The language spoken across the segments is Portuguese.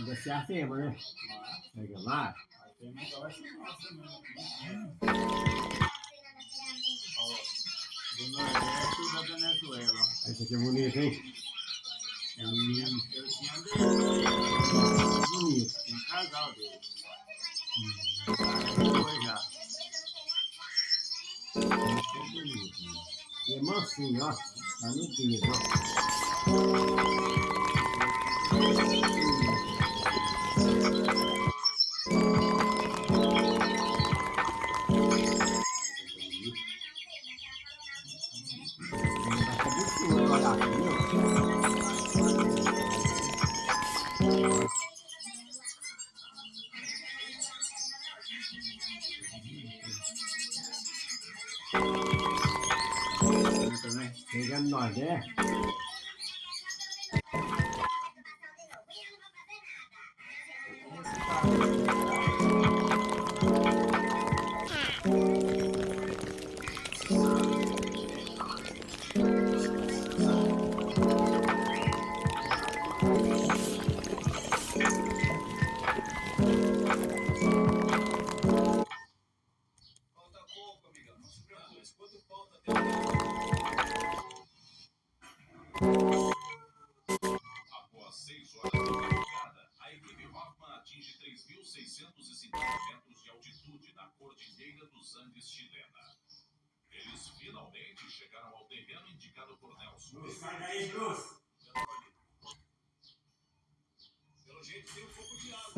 Vai ser a fêmea, né? Pega lá. Do Nordeste e da Venezuela. Esse aqui é bonito, hein? Eu tinha Bonito. um casal dele. Depois já. Esse é bonito. E é mansinho, ó. Tá no dedo, ó. Também. Pegando nós, né? Após 6 horas de caminhada, a equipe Hoffmann atinge 3.650 metros de altitude na Cordilheira dos Andes chilena. Eles finalmente chegaram ao terreno indicado por Nelson. Sai daí, Bruce! Pelo jeito tem um pouco de água.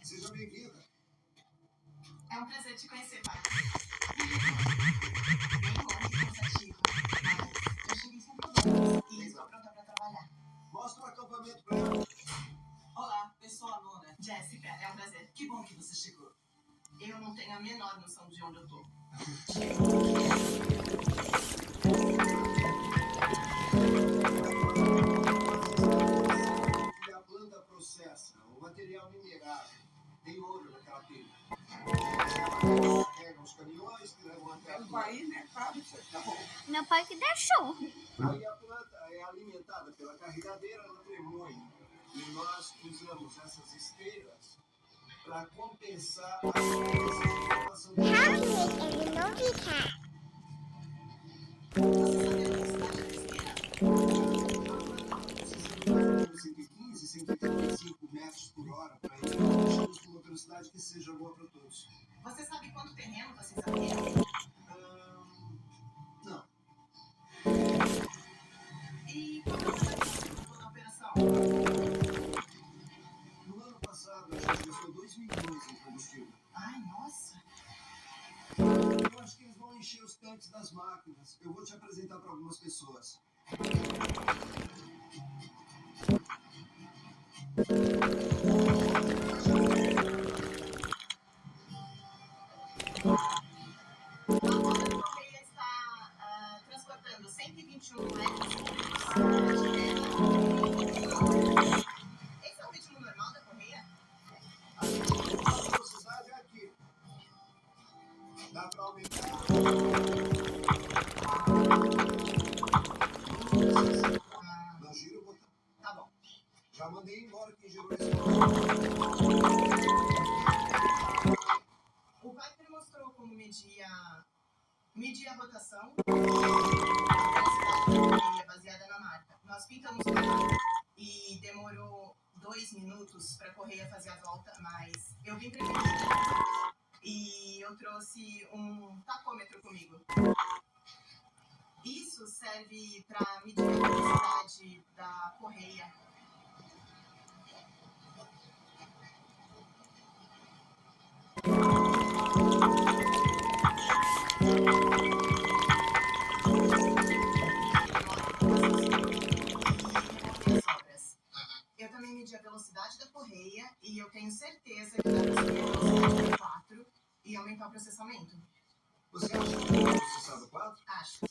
Seja bem-vinda. É um prazer te conhecer, pai. Bem longe, cansativo, mas eu cheguei sem problemas e estou pronta para trabalhar. Mostra o acampamento pra ela. Olá, eu sou a Nona. Jéssica, é um prazer. Que bom que você chegou. Eu não tenho a menor noção de onde eu tô. E a planta processa o material minerável. Tem ouro naquela pilha. Carrega os caminhões que levam até a planta. Aí, né? Claro, tá bom. Meu pai que deixou. Aí a planta é alimentada pela carregadeira no remoinho. E nós usamos essas esteiras para compensar a formação de Ele não fica. Você sabe a velocidade da esteira? de 115, 135 metros por hora para ir. Deixamos com uma velocidade que seja boa para todos. Você sabe quanto terreno vocês abriram? Não. E quanto foi toda a operação? No ano passado, a gente gastou 2 milhões em combustível. Ai, nossa. Eu acho que eles vão encher os tanques das máquinas. Eu vou te apresentar para algumas pessoas. A roda do correio está transportando 121 metros cúbicos de terra. Esse é o ritmo normal da correia? A velocidade é aqui. Dá para aumentar. Não gira o botão. Tá bom. Já mandei embora quem girou esse botão. O Piper mostrou como medir a rotação baseada na marca. Nós pintamos o canal e demorou 2 minutos para a correia fazer a volta, mas eu vim prevenir. E eu trouxe um tacômetro comigo. Isso serve para medir a velocidade da correia. Eu também medi a velocidade da correia e eu tenho certeza que dá para subir a velocidade do 4 e aumentar o processamento. Você acha que vai processar do 4? Acho.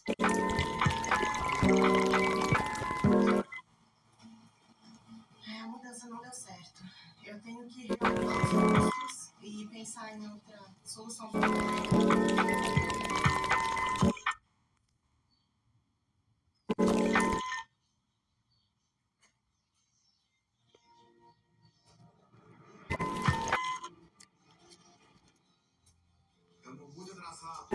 A mudança não deu certo. Eu tenho que reavaliar os custos e pensar em outra solução para o problema. Eu não pude atrasar.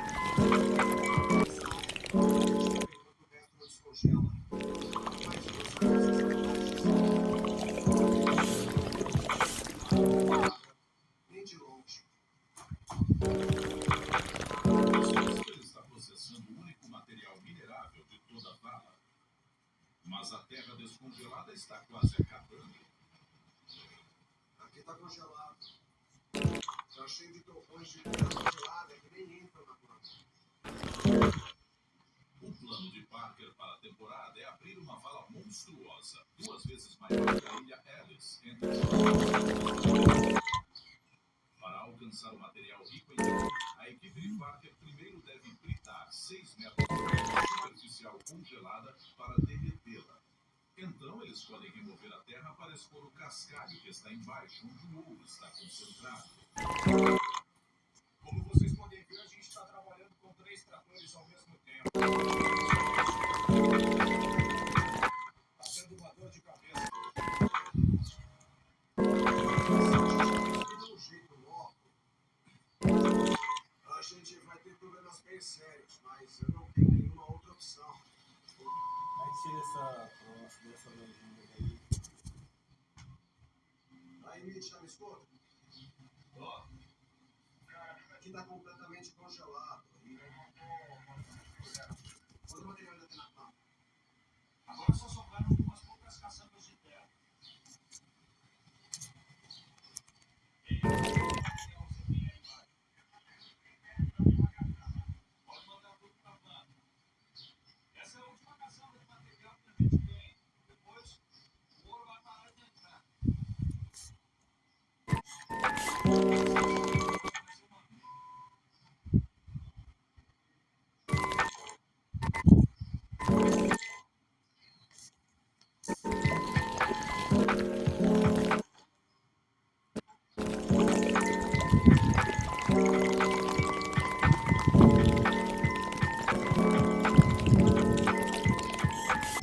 O resto não descongela. Nem de longe. Ele está processando o único material minerável de toda a Vala. Mas a terra descongelada está quase acabando. Aqui tá congelado. Tá cheio de trovões de terra congelada que nem entram na planta. O plano de Parker para a temporada é abrir uma vala monstruosa, 2 vezes maior que a ilha Ellis, entre os Para alcançar o material rico em ouro, a equipe de Parker primeiro deve fritar 6 metros de superficial congelada para derretê-la. Então eles podem remover a terra para melhor expor o cascalho que está embaixo, onde o ouro está concentrado. Como vocês podem ver, a gente está trabalhando com 3 tratores ao mesmo tempo. Está sendo uma dor de cabeça. De um jeito logo. A gente vai ter problemas bem sérios, mas eu não tenho nenhuma outra opção. Aí tira dessa legenda daí. Aí, Mitch, tá me escuta? Ó, Cara, aqui tá completamente congelado. E eu não tô... Quando o material ainda tem na cama? Agora só sobraram algumas poucas caçambas de terra. Ei, o material você tem aí embaixo. Pode mandar tudo pra planta. Essa é a última caçamba de material que a gente tem. Depois, o ouro vai parar de entrar.